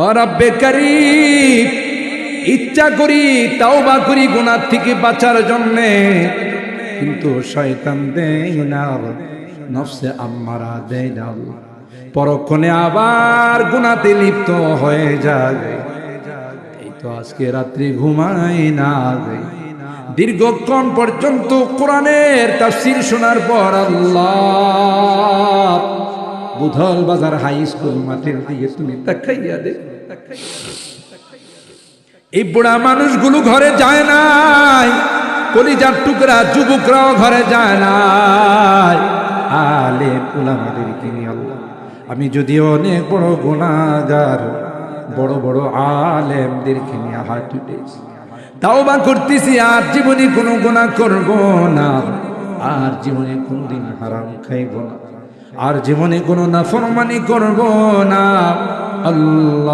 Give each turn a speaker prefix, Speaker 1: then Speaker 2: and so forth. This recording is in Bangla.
Speaker 1: ও রব্বে কারীম, ইচ্ছা করি তাওবা করি গুনাহ থেকে বাঁচার জন্য, কিন্তু শয়তান দেয় না, নফসে আম্মারা দেয় না, পরক্ষণে আবার গুনাহতে লিপ্ত হয়ে যায়। এই তো আজকে রাত্রি ঘুমাই না, দীর্ঘক্ষণ পর্যন্ত কোরআনের তাফসীর শোনার পর আল্লাহ বুধল বাজার হাই স্কুল মাঠের দিকে তুমি তাকাইয়া দে। এই বুড়া মানুষগুলো ঘরে যায় নাই, কলিজার টুকরা যুবকরাও ঘরে যায় নাই, আলেম উলামাদেরকে নিয়ে। আল্লাহ, আমি যদি অনেক বড় গুনাহগার, বড় বড় আলেমদেরকে নিয়ে হাত উঠেছি, তাওবা করতেছি, আর জীবনে কোনো গুনাহ করব না, আর জীবনে কোনোদিন হারাম খাইব না, আর জীবনে কোনো নাফরমানি করব না। আল্লাহ